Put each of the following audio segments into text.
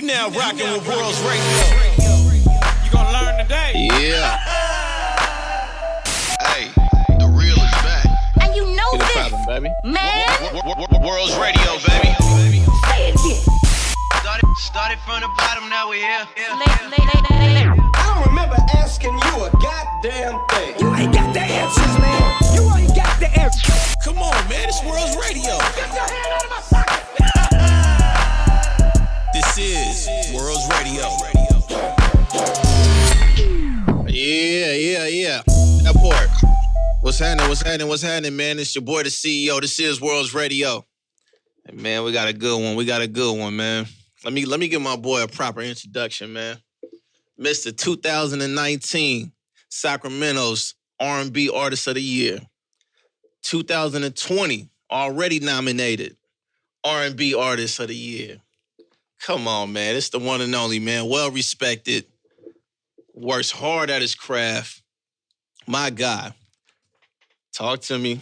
now rocking with World's Radio. You gonna learn today? Yeah. Hey, the real is back. And you know Get it this, poppin', baby. man. World's Radio, baby. Say it again. Started from the bottom, now we here. I don't remember asking you a goddamn thing. You ain't got the answers, man. You ain't got the answers. Come on, man, it's World's Radio. Get your hand out of my pocket. This is World's Radio. Yeah. That part. What's happening, man? It's your boy, the CEO. This is World's Radio. Hey, man, we got a good one, man. Let me give my boy a proper introduction, man. Mr. 2019 Sacramento's R&B Artist of the Year. 2020 already nominated R&B Artist of the Year. Come on, man. It's the one and only, man. Well respected. Works hard at his craft. My guy. Talk to me.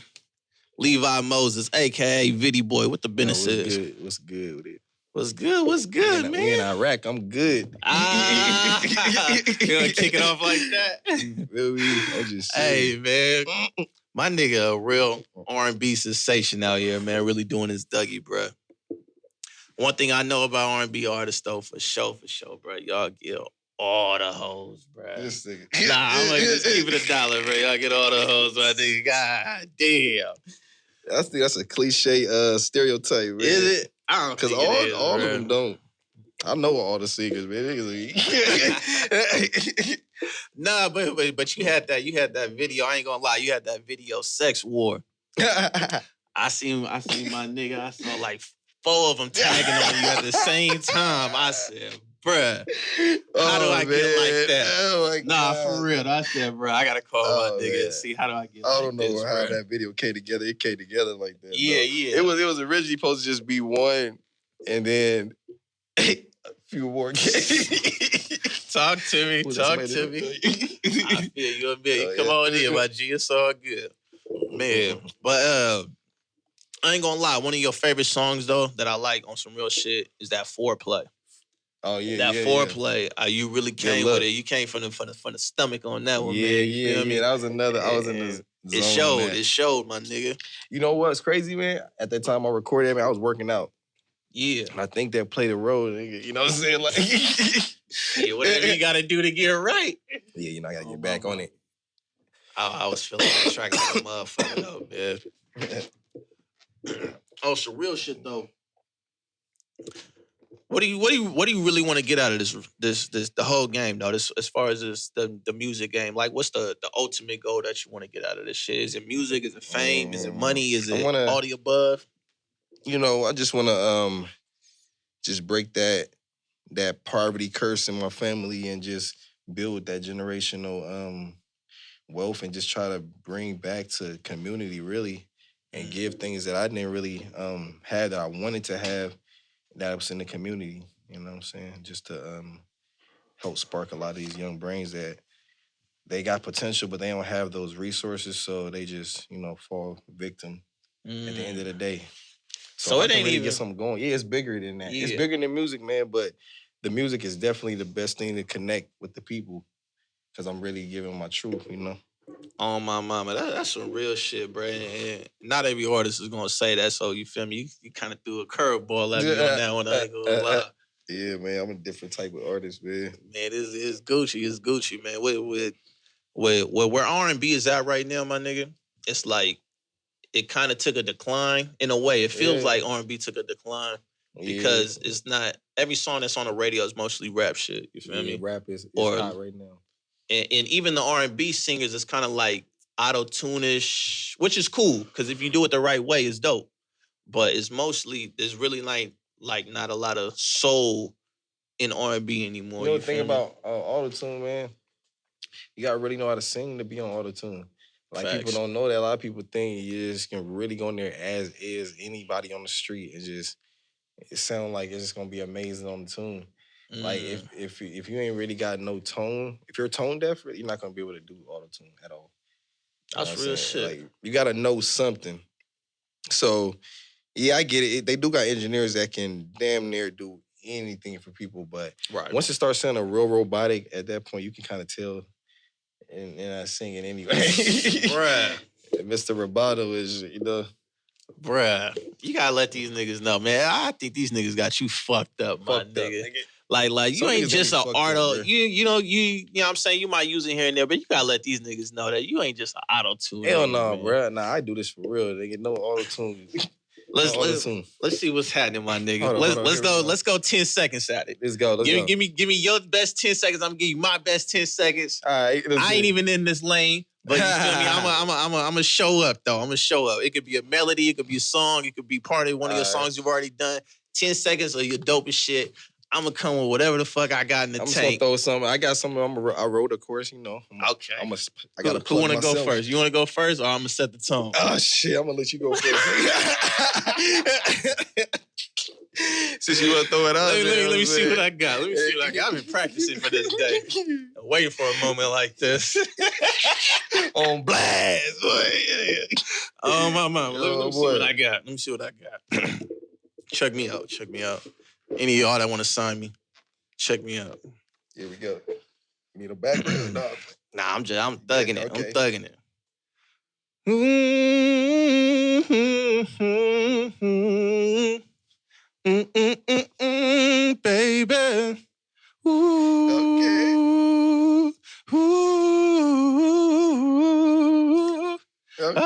Levi Moses, a.k.a. Viddy Boy. What the business is? What's good with it? What's good, man? We in Iraq. I'm good. You gonna kick it off like that? I'm just saying. Hey, man. My nigga a real R&B sensation out here, man. Really doing his Dougie, bruh. One thing I know about R&B artists, though, for sure, bruh, y'all get all the hoes, bruh. This nigga. Nah, I'm gonna just keep it $1, bro. Y'all get all the hoes, my nigga. God damn. I think that's a cliche stereotype, man. Is it? I don't Because think it is, all of bro. them don't. I know all the singers, man. Nah, but you had that video. I ain't gonna lie, you had that video, Sex War. I seen my nigga. I saw like 4 of them tagging on you at the same time. I said, bruh, how do I get like that? Oh my Nah, God. for real. I said, bruh, I gotta call my nigga and see how do I get I like don't know this, how bruh. that video came together. It came together like that. Yeah, though. yeah. It was originally supposed to just be one, and then a few more came. Talk to me. I feel you a bit. Oh, Come yeah. on in, my G. It's all good. Man. But I ain't gonna lie, one of your favorite songs though that I like on some real shit is that Foreplay. Oh yeah, That Foreplay, you really came look. with it. You came from the stomach on that one, Yeah, man. You feel me? That was another. I was in the zone. It showed, my nigga. You know what's crazy, man? At that time I recorded it, man, I was working out. Yeah. And I think that played a role, nigga. You know what I'm saying? Like, Yeah, whatever you gotta do to get it right. yeah, I gotta get back on it. I was feeling that track like a motherfucker though, man. Oh, some real shit though. What do you really want to get out of this the whole game though? This as far as the music game, like what's the ultimate goal that you want to get out of this shit? Is it music? Is it fame? Is it money? Is it all the above? You know, I just want to just break that poverty curse in my family and just build that generational wealth and just try to bring back to community really and give things that I didn't really have that I wanted to have that was in the community. You know what I'm saying? Just to help spark a lot of these young brains that they got potential, but they don't have those resources, so they just, fall victim at the end of the day. So I it can ain't really even get something going. Yeah, it's bigger than that. Yeah. It's bigger than music, man, but the music is definitely the best thing to connect with the people because I'm really giving my truth, On my mama, that's some real shit, bro. And not every artist is gonna say that, so you feel me? You kind of threw a curveball at me on that one. I ain't gonna lie. Yeah, man, I'm a different type of artist, man. Man, it's Gucci, man. With where R&B is at right now, my nigga, it's like it kind of took a decline in a way. It feels like R&B took a decline because it's not every song that's on the radio is mostly rap shit. You feel me? Rap is Or- hot right now. And even the R&B singers is kind of like auto-tune-ish, which is cool because if you do it the right way, it's dope. But it's mostly there's really like not a lot of soul in R&B anymore. You know You the thing feel me? about Autotune, man? You gotta really know how to sing to be on Autotune. Like, Facts. people don't know that. A lot of people think you just can really go in there as is anybody on the street and just, it sounds like it's just gonna be amazing on the tune. Like, if you ain't really got no tone, if you're tone deaf, you're not gonna be able to do Autotune at all. You know That's what I'm real saying? shit. Like, you gotta know something. So, yeah, I get it. They do got engineers that can damn near do anything for people. But Right. once it starts sounding real robotic, at that point you can kind of tell, and I sing it anyway. Bruh. Mr. Roboto is, Bruh. You gotta let these niggas know, man. I think these niggas got you fucked up, my fucked up, nigga. nigga. Like you Some ain't niggas just don't an be fucked up, auto. bruh. You know what I'm saying? You might use it here and there, but you gotta let these niggas know that you ain't just an auto-tune. Hell nigga, no, man. bro. Nah, I do this for real. Nigga, no auto-tune. Let's see what's happening, my nigga. Hold on, let's here we go. go. Let's go 10 seconds at it. Let's go. Give me your best 10 seconds. I'm gonna give you my best 10 seconds. All right. I ain't even in this lane, but you feel me? I'm gonna show up though. I'm gonna show up. It could be a melody, it could be a song, it could be part of one of your songs you've already done. 10 seconds of your dopest shit. I'm gonna come with whatever the fuck I got in the I'm just tank. gonna throw something. I got something. I wrote a course, Okay. I gotta Who wanna myself. go first? You wanna go first, or I'm gonna set the tone? Oh shit! I'm gonna let you go first. Since you wanna throw it out, Let me see what I got. Let me see what I got. I've been practicing for this day. I'm waiting for a moment like this. On blast, boy. Oh my mama. Let me see boy. what I got. Let me see what I got. Check me out. Check me out. Any of y'all that want to sign me, check me out. Here we go. You need a background, dog. Nah, I'm thugging it. okay. I'm thugging it. Baby. Ooh. Ooh. Okay.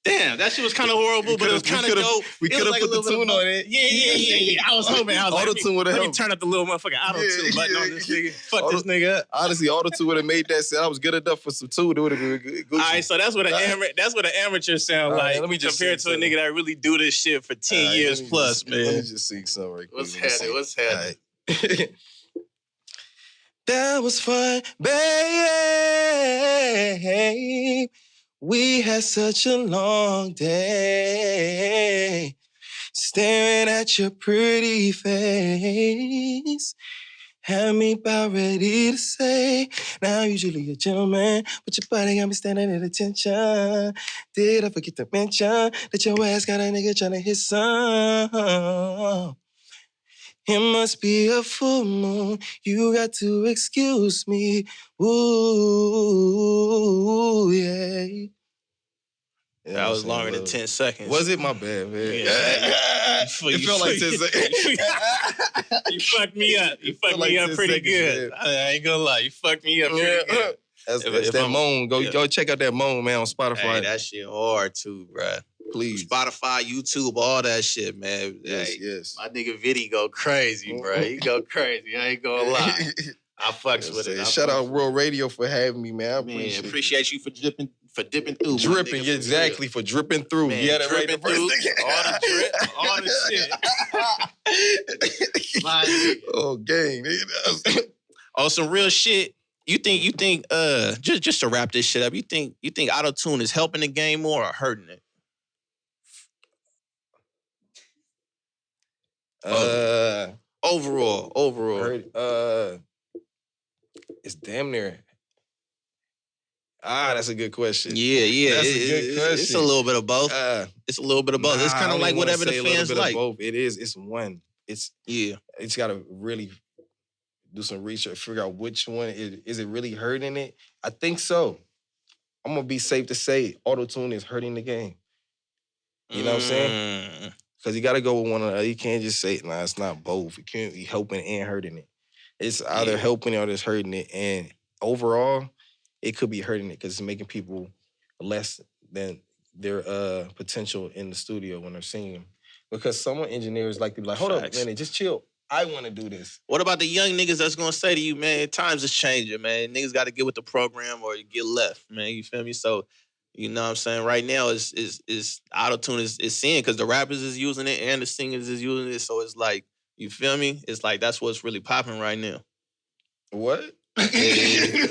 Damn, that shit was kind of horrible, but it was kind of dope. We could have put the tune on it. Yeah. I was hoping. I was Auto-tune would have let me helped. turn up the little motherfucking auto-tune button on this nigga. Fuck Auto- this nigga up. Honestly, Autotune would have made that sound. I was good enough for some tune. It would have been good. All right, so that's what an amateur sound All right, like let me just compared to sing a nigga that really do this shit for 10 All right, years let me plus, just, man. Let me just sing something right quick. What's happening? What's happening? All right. That was fun, babe. We had such a long day, staring at your pretty face. Had me about ready to say, now I'm usually a gentleman, but your body got me standing at attention. Did I forget to mention that your ass got a nigga tryna hit some? It must be a full moon. You got to excuse me. Ooh, yeah. That was longer than 10 seconds. Was it? My bad, man. Yeah. It felt like 10 seconds. You fucked me up. You fucked like me up 10 pretty seconds, good. man. I ain't gonna lie. You fucked me up pretty good. That's If that I'm- moan. Go check out that moan, man, on Spotify. Hey, that shit hard too, bruh. Please. Spotify, YouTube, all that shit, man. Yes, Hey, yes. my nigga Viddy go crazy, bruh. He go crazy. I ain't gonna lie. I fucks with it. Shout out World Radio for having me, man. I appreciate you for dipping through. dripping, my nigga, exactly, for dripping through. Man, You had it right the dripping first through, thing. all the drip, all the shit. My nigga. Oh, gang. On some real shit. You think just to wrap this shit up, you think Autotune is helping the game more or hurting it? Overall. It's damn near. That's a good question. Yeah. That's a good question. It's a little bit of both. It's a little bit of both. It's kind of like whatever the fans like. Both. It is. It's one. It's Yeah. It's got to really do some research, figure out which one is it really hurting it. I think so. I'm gonna be safe to say Autotune is hurting the game. You know what I'm saying? Because you got to go with one another. You can't just say, nah, it's not both. It can't be helping and hurting it. It's either helping it or it's hurting it. And overall, it could be hurting it because it's making people less than their potential in the studio when they're singing. Because some engineers like to be like, hold up, man, just chill. I want to do this. What about the young niggas that's gonna say to you, man, times is changing, man. Niggas got to get with the program or you get left, man. You feel me? So, you know what I'm saying? Right now, is Autotune is seeing because the rappers is using it and the singers is using it. So it's like, you feel me? It's like that's what's really popping right now. What? Hey,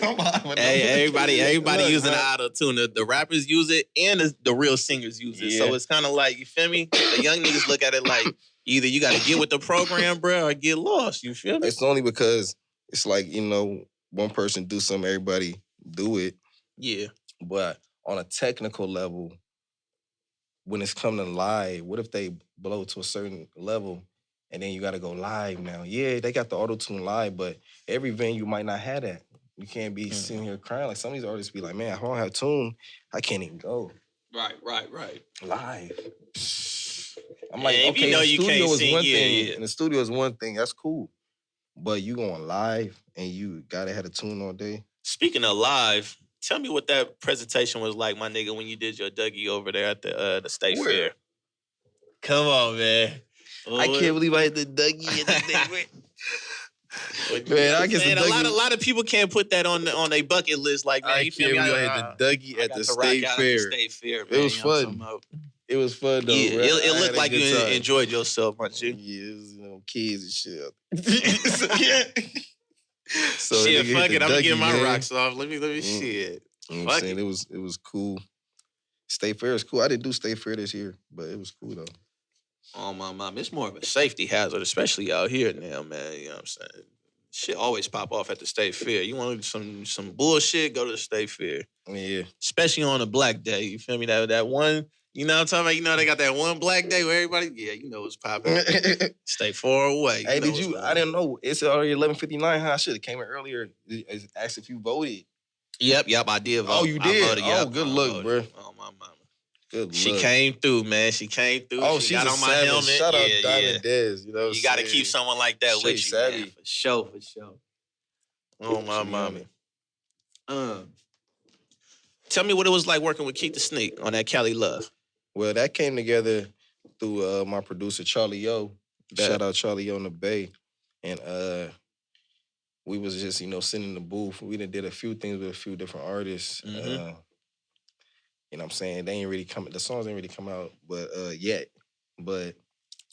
everybody using the Autotune. The rappers use it and the real singers use it. So it's kind of like, you feel me? The young niggas look at it like either you got to get with the program, bro, or get lost. You feel me? It's only because it's like, one person do something, everybody do it. Yeah. But on a technical level, when it's coming to live, what if they blow to a certain level and then you got to go live now? Yeah, they got the Autotune live, but every venue might not have that. You can't be sitting here crying. Like some of these artists be like, man, if I don't have tune, I can't even go Right. live. I'm like, If okay, you know the you studio can't is sing, one yeah, thing, yeah. and the studio is one thing. That's cool, but you going live and you gotta have a tune all day. Speaking of live, tell me what that presentation was like, my nigga, when you did your Dougie over there at the state Where? fair. Come on, man. I can't believe I had the Dougie at the day. Man, I guess the a Dougie. lot of people can't put that on their bucket list. Like, man, I you feel can't me? believe I had the Dougie at got the to rock state out at the fair. state fair, man. It was You know what I'm fun. talking about? It was fun though. Yeah, bro. it I looked had a like you good time. enjoyed yourself, my G. Yeah, it was, kids and shit. So, yeah. So Shit, nigga hit fuck the it. I'm gonna get Dougie, my man. rocks off. Let me shit. You know what I'm Fuck saying? it. It was cool. State fair is cool. I didn't do state fair this year, but it was cool though. Oh my mom, it's more of a safety hazard, especially out here now, man. You know what I'm saying? Shit always pop off at the state fair. You want some bullshit? Go to the state fair, Yeah. especially on a black day. You feel me? That one. You know what I'm talking about? You know they got that one black day where everybody, yeah, you know what's popping. Stay far away. Hey, know did what's you? going I on. didn't know. It's already 11:59. Huh? I should have came in earlier. Asked if you voted. Yep, I did vote. Oh, you did? I voted, Oh, yep, good I luck, voted. bro. Oh, my mama. Good She luck. came through, man. She came through. Oh, she she's got a on my savage. helmet. Shout out yeah, Diamond Dez. You know, You got to keep someone like that Straight with you, man. savvy. For sure. Oh, my She mama. on it. Tell me what it was like working with Keak the Sneak on that Cali Love. Well, that came together through my producer Charlie O. Bet. Shout out Charlie O in the Bay, and we was just sitting in the booth. We did a few things with a few different artists. Mhm. You know what I'm saying? They ain't really come. The songs ain't really come out, but yet. But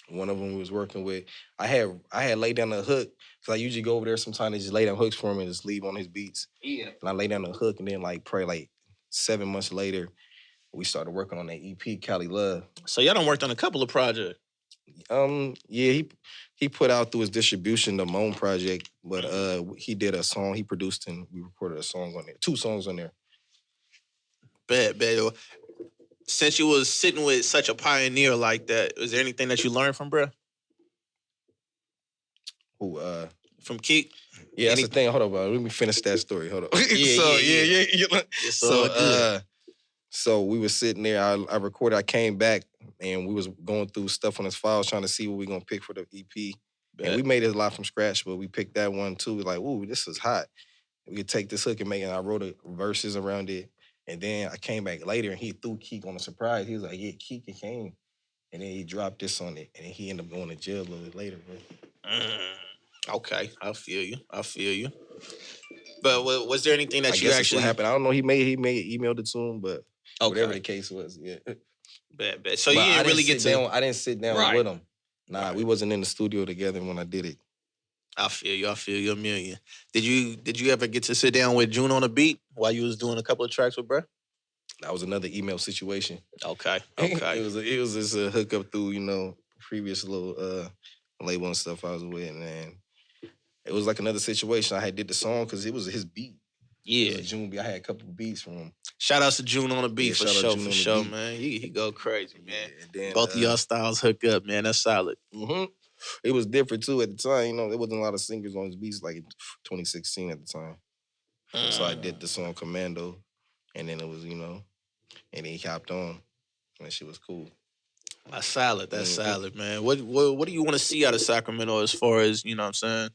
one of them we was working with. I had laid down the hook because I usually go over there sometimes. They just lay down hooks for him and just leave on his beats. Yeah. And I lay down the hook, and then probably 7 months later, we started working on that EP, Cali Love. So y'all done worked on a couple of projects. Yeah, he put out through his distribution the Moan project, but he did a song. He produced and we recorded a song on there. 2 songs on there. Bet. Since you was sitting with such a pioneer like that, was there anything that you learned from, bruh? Who From Keak? Yeah, that's the thing. Hold on, bro. Let me finish that story. Hold on. Yeah. So we were sitting there. I recorded. I came back and we was going through stuff on his files, trying to see what we gonna pick for the EP. Bet. And we made it a lot from scratch, but we picked that one too. Like, ooh, this is hot. We could take this hook and make it. And I wrote verses around it. And then I came back later and he threw Keak on a surprise. He was like, yeah, Keak came. And then he dropped this on it. And then he ended up going to jail a little bit later, bro. Okay, I feel you. But was there anything that I you guess that's actually what happened? I don't know. He emailed it to him, but Okay. whatever the case was, yeah. Bet. So But you didn't really get to. I didn't sit down Right. with him. Nah, we wasn't in the studio together when I did it. I feel you a million. Did you ever get to sit down with Juneonnabeat while you was doing a couple of tracks with bruh? That was another email situation. Okay. it was just a hookup through previous little label and stuff I was with, and then it was like another situation. I had did the song because it was his beat. Yeah. It was June beat. I had a couple of beats from him. Shout outs to Juneonnabeat Yeah, for shout out June for on the sure, beat. man. He go crazy, man. And then, Both of y'all styles hook up, man. That's solid. Mm-hmm. It was different too at the time. There wasn't a lot of singers on his beats like in 2016 at the time. So I did the song Commando, and then it was and then he hopped on, and that shit was cool. That's solid. That's solid, man. What do you want to see out of Sacramento as far as you know what I'm saying?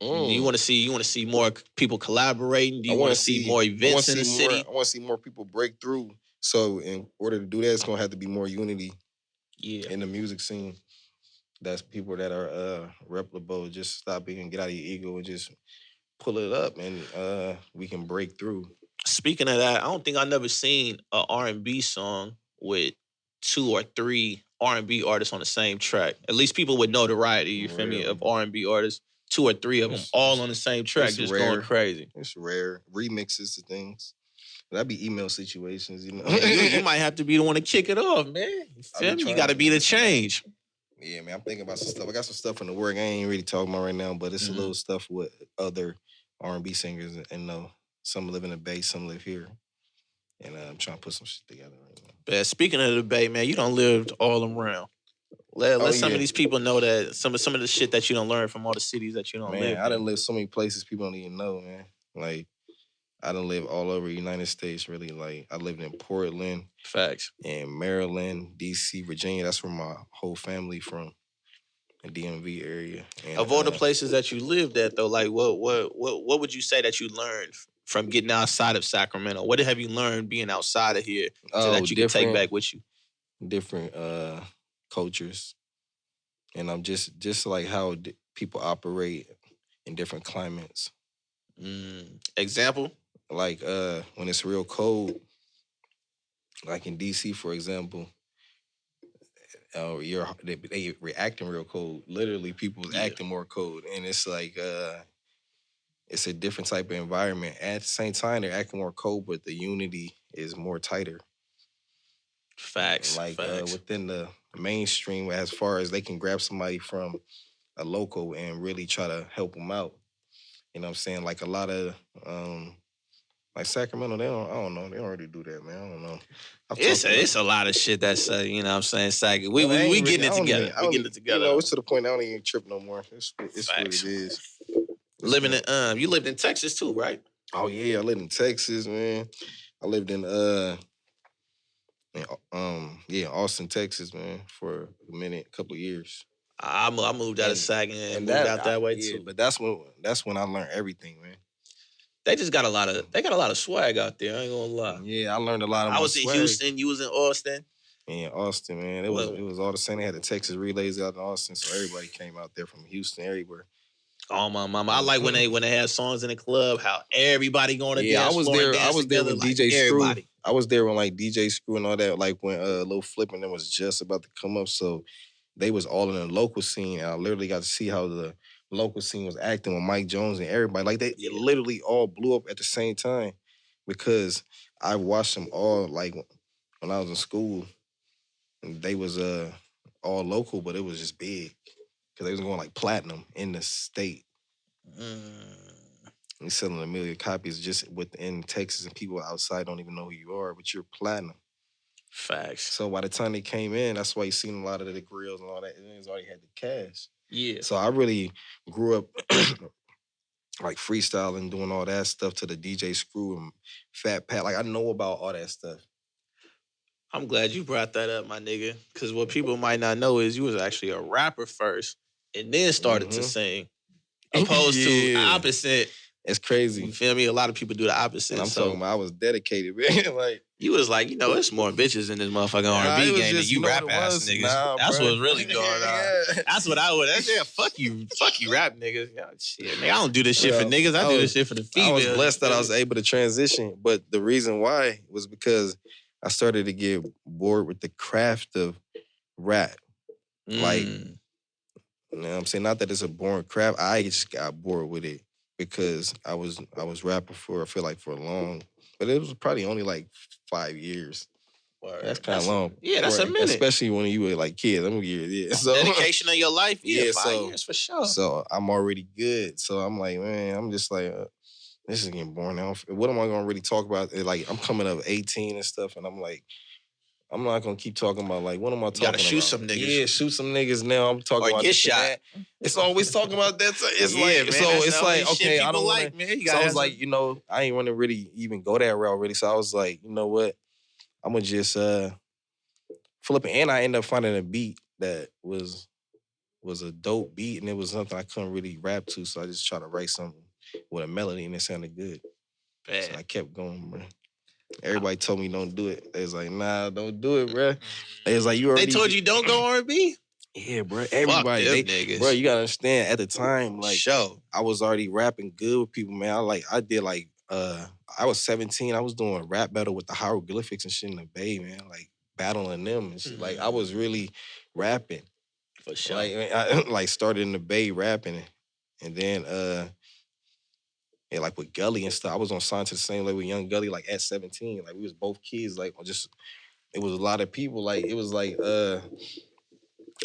You want to see more people collaborating? Do you want to see more events in the city? I want to see more people break through. So in order to do that, it's gonna have to be more unity. In the music scene. That's people that are replicable. Just stop being, get out of your ego, and just pull it up, and we can break through. Speaking of that, I don't think I've never seen an R&B song with 2 or 3 R&B artists on the same track. At least people with notoriety, you feel me, of R&B artists. 2 or 3 of them all on the same track, just rare. going crazy. It's rare. Remixes to things. That'd be email situations, you might have to be the one to kick it off, man. You feel me? You got to be the change. Yeah, man, I'm thinking about some stuff. I got some stuff in the work I ain't really talking about right now, but it's a little stuff with other R&B singers, and some live in the Bay, some live here. And I'm trying to put some shit together right now. But speaking of the Bay, man, you done lived all around. Let some of these people know that some of the shit that you don't learn from all the cities that you don't live in. Man, I done lived so many places people don't even know, man. Like, I done lived all over the United States, really. Like, I lived in Portland. Facts. And Maryland, D.C., Virginia. That's where my whole family from, the DMV area. And, of all the places that you lived at, though, like, what would you say that you learned from getting outside of Sacramento? What have you learned being outside of here so that you can take back with you? Different cultures. And I'm just like how people operate in different climates. Example? Like when it's real cold, like in DC, for example, they reacting real cold. Literally, people acting more cold, and it's like it's a different type of environment. At the same time, they're acting more cold, but the unity is more tighter. Facts. Like Facts. within the mainstream, as far as they can grab somebody from a local and really try to help them out. You know what I'm saying? Like a lot of like Sacramento, I don't know, they don't really do that, man. I don't know. It's a lot of shit that's you know what I'm saying, Sac. We getting it together. We getting it together. You know, it's to the point I don't even trip no more. It's what it is. Living in you lived in Texas too, right? Oh yeah, I lived in Texas, man. I lived in Austin, Texas, man, for a couple of years. I moved out of Sac and moved out that way too. But that's when I learned everything, man. They just got a lot of swag out there. I ain't gonna lie. Yeah, I learned a lot of. I was in Houston. You was in Austin. Yeah, Austin, man. It was all the same. They had the Texas relays out in Austin, so everybody came out there from Houston, everywhere. Oh my mama! I like when they had songs in the club. How everybody going to dance. I was there when like DJ everybody. Screw. I was there when like DJ Screw and all that. Like when Lil Flip and them was just about to come up, so they was all in the local scene. And I literally got to see how the local scene was acting with Mike Jones and everybody. Like they literally all blew up at the same time because I watched them all like when I was in school. And they was all local, but it was just big because they was going like platinum in the state. And selling 1 million copies just within Texas, and people outside don't even know who you are, but you're platinum. Facts. So by the time they came in, that's why you seen a lot of the grills and all that. They already had the cash. Yeah. So I really grew up like freestyling, doing all that stuff to the DJ Screw and Fat Pat. Like I know about all that stuff. I'm glad you brought that up, my nigga. Because what people might not know is you was actually a rapper first and then started to sing. Opposed to opposite. It's crazy. You feel me? A lot of people do the opposite. And I'm talking about I was dedicated, man. Like you was like, it's more bitches in this motherfucking R&B game than you rap ass niggas. Nah, that's what's really going on. That's what I would. Fuck you, rap niggas. Shit, nigga, I don't do this shit for niggas. I do this shit for the females. I was blessed that I was able to transition, but the reason why was because I started to get bored with the craft of rap. Like, you know what I'm saying? Not that it's a boring craft. I just got bored with it because I was rapping for long, but it was probably only like 5 years. Word. That's kind of long. Yeah, that's a minute. Especially when you were like kids. I'm years. Yeah. So dedication of your life. Yeah, 5 years for sure. So I'm already good. So I'm like, man, I'm just like, this is getting boring now. What am I gonna really talk about? Like, I'm coming up 18 and stuff, and I'm like, I'm not gonna keep talking about like, what am I talking about? You gotta shoot some niggas. Yeah, shoot some niggas now. I'm talking about get shot. It's always talking about that. It's yeah, like, man, so it's like, okay, I don't like, man. So I was like, I ain't want to really even go that route, really. So I was like, you know what? I'm gonna just flip it. And I ended up finding a beat that was a dope beat, and it was something I couldn't really rap to. So I just tried to write something with a melody, and it sounded good. Bad. So I kept going, bro. Everybody told me don't do it. They was like, nah, don't do it, bro. They was like, you already. They told you don't go R&B? Yeah, bro. Everybody. Fuck them niggas. Bro, you gotta understand, at the time, like, I was already rapping good with people, man. I was 17. I was doing a rap battle with the hieroglyphics and shit in the Bay, man. Like, battling them and shit. Like, I was really rapping. For sure. Like, I started in the Bay rapping. And then, like with Gully and stuff, I was on signed to the same level with Young Gully, like at 17. Like we was both kids, like it was a lot of people. Like it was like I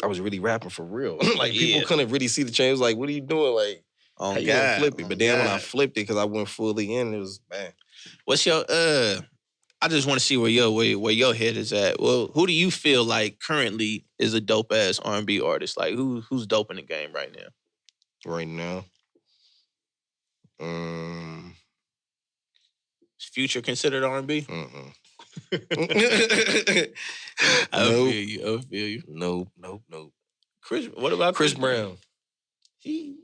was really rapping for real. Like people couldn't really see the change. It was like, what are you doing? Like, how you gonna flip it? But then when I flipped it, because I went fully in, it was man. What's your I I just want to see where your head is at. Well, who do you feel like currently is a dope ass R&B artist? Like who's dope in the game right now? Right now. Is Future considered R&B? I feel you. Nope. Chris, what about Chris Brown. He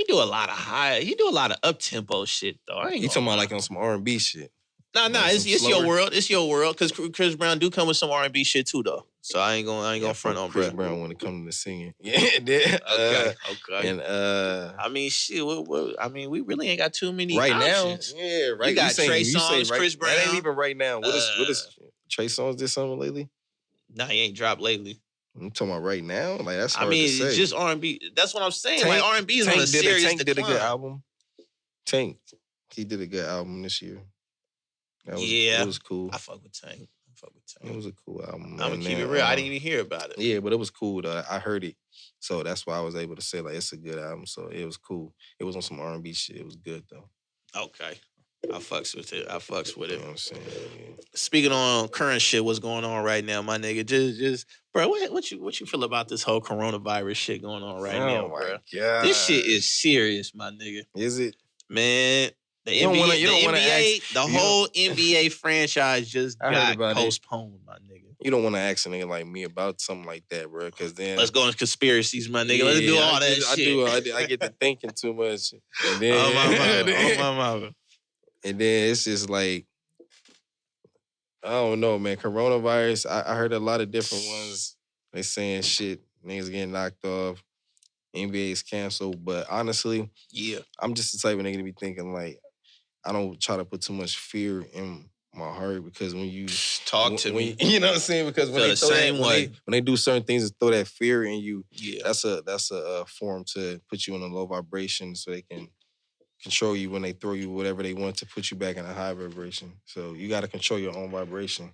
do a lot of up tempo shit though. I ain't You talking gonna about lie. like on some R&B shit? Nah, Like it's some your slower- world. It's your world. Cause Chris Brown do come with some R&B shit too though. So I ain't gonna front on Chris bro. Brown when it comes to singing. Yeah, Okay. And I mean, shit. We really ain't got too many right options. now, yeah, right. You got Trey you say Songz, right, Chris Brown. That ain't even right now. What is Trey Songz did something lately? Nah, he ain't dropped lately. I'm talking about right now. Like that's hard I mean, to say. it's just R&B. That's what I'm saying. Tank- like R&B is on a serious Tank decline. did a good album. Tank, he did a good album this year. It was cool. I fuck with Tank. It was a cool album. I'm gonna keep it real. I didn't even hear about it. Yeah, but it was cool though. I heard it, so that's why I was able to say like it's a good album. So it was cool. It was on some R&B shit. It was good though. Okay. I fucks with it. You know what I'm saying? Yeah. Speaking on current shit, what's going on right now, my nigga? Just bro, what you feel about this whole coronavirus shit going on right now, bro? God. This shit is serious, my nigga. Is it? Man, the You don't NBA, wanna- you don't the wanna NBA, ask- the you whole NBA franchise just I heard got about it. postponed, my nigga. You don't want to ask a nigga like me about something like that, bro. Because then Let's go into conspiracies, my nigga. Let's do all that shit. I get to thinking too much. And then, Oh my mama. And then it's just like, I don't know, man. Coronavirus, I heard a lot of different ones. They saying shit, niggas getting knocked off, NBA is canceled. But honestly, Yeah. I'm just the type of nigga to be thinking like, I don't try to put too much fear in my heart because when you Talk to me. you know what I'm saying? Because when Feel they the throw same that, way. when they do certain things to throw that fear in you, Yeah. that's a form to put you in a low vibration so they can control you when they throw you whatever they want to put you back in a high vibration. So you got to control your own vibration.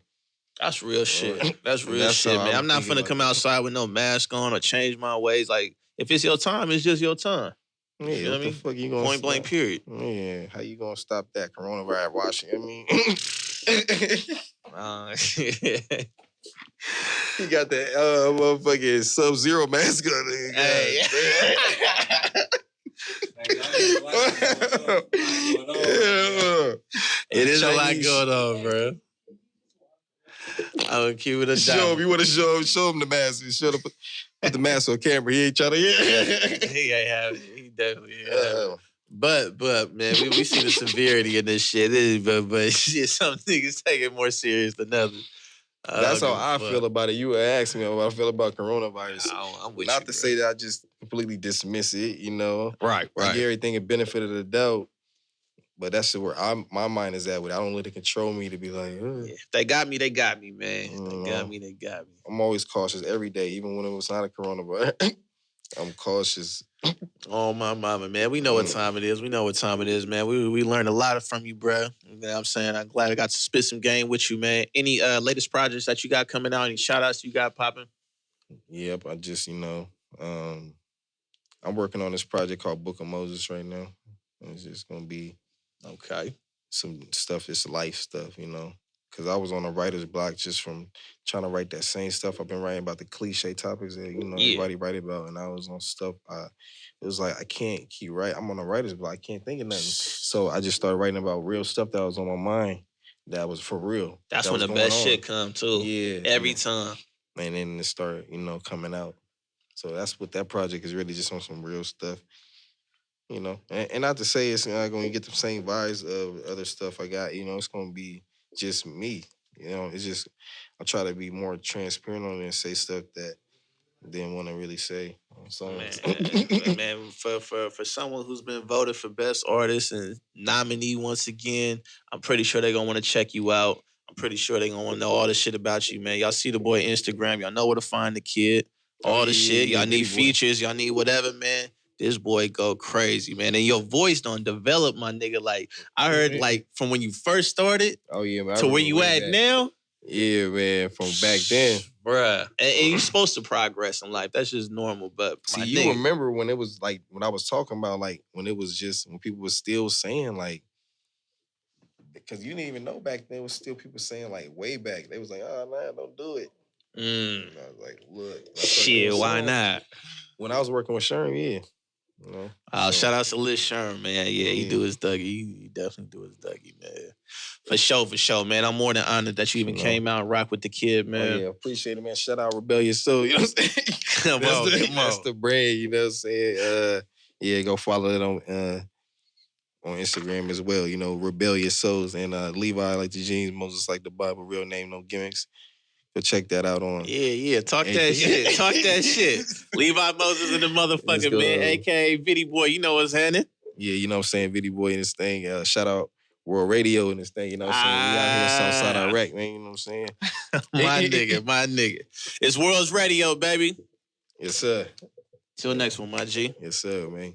That's real shit. That's real That's shit, how man. I'm I'm not thinking finna come about it. outside with no mask on or change my ways. Like, if it's your time, it's just your time. Yeah, You know what I the mean? fuck you gonna Point blank, stop? period. Yeah, how you gonna stop that coronavirus washing? I mean, he got that motherfucking Sub-Zero mask on. Hey. It is a lot Chinese- going on, bro. I would keep it a Show him. dime. You want to show him the mask? Show him, put the mask on camera. He ain't trying to. He ain't have it. He definitely ain't have it. But man, we see the severity in this shit. But shit, some niggas take it more serious than others. That's how don't I give a feel fuck. about it. You asked me what I feel about coronavirus. I'm with Not you, to bro. say that I just completely dismiss it, you know. Right, I give everything a benefit of the doubt. But that's where my mind is at with it. I don't let it control me to be like, Yeah, if they got me, man. If they got me, they got me. I'm always cautious every day, even when it was not a coronavirus. I'm cautious. Oh, my mama, man. We know what time it is. Man. We learned a lot from you, bro. You know what I'm saying? I'm glad I got to spit some game with you, man. Any latest projects that you got coming out? Any shout-outs you got popping? Yep, I just, I'm working on this project called Book of Moses right now. It's just going to be Okay. some stuff, it's life stuff, because I was on a writer's block just from trying to write that same stuff I've been writing about the cliche topics that, everybody write about, and I was on stuff, it was like, I can't keep writing. I'm on a writer's block. I can't think of nothing. So I just started writing about real stuff that was on my mind that was for real. That's that when was the going best on. shit come, too. Yeah. Every time. And then it started, coming out. So that's what that project is really just on some real stuff. And not to say it's not going to get the same vibes of other stuff I got. It's going to be just me. It's just I try to be more transparent on it and say stuff that I didn't want to really say. So, Man, for someone who's been voted for best artist and nominee once again, I'm pretty sure they're gonna want to check you out. I'm pretty sure they're gonna want to know all the shit about you, man. Y'all see the boy Instagram. Y'all know where to find the kid. All the shit. Y'all need features. Y'all need whatever, man. This boy go crazy, man. And your voice don't develop, my nigga. Like, I heard, like, from when you first started man, to where you at now. Yeah, man, from back then. Bruh. And you're supposed to progress in life. That's just normal. But, See, you remember when it was, like, when I was talking about, like, when it was just, when people were still saying, like, Because you didn't even know back then. Was still people saying like way back. They was like, "Oh man, don't do it." Mm. And I was like, "Look, Shit, why not? When I was working with Sherm, yeah, you know. Oh, So, shout out to Liz Sherm, man. Yeah, he do his Dougie. He definitely do his Dougie, man. For sure, man. I'm more than honored that you even came out and rock with the kid, man. Oh yeah, appreciate it, man. Shout out Rebellious Soul. You know what I'm saying? Come on. That's the brand. You know what I'm saying? Yeah, go follow it on Instagram as well. You know, Rebellious Souls and Levi like the jeans, Moses like the Bible, real name, no gimmicks. Go check that out on. Yeah. Talk that shit. Talk that shit. Levi Moses and the motherfucking man, aka Viddy Boy. You know what's happening. Yeah, you know what I'm saying? Viddy Boy and this thing. Shout out World Radio and this thing. You know what I'm saying? We out here in Southside Iraq, man. You know what I'm saying? my nigga. It's World's Radio, baby. Yes, sir. Till next one, my G. Yes, sir, man.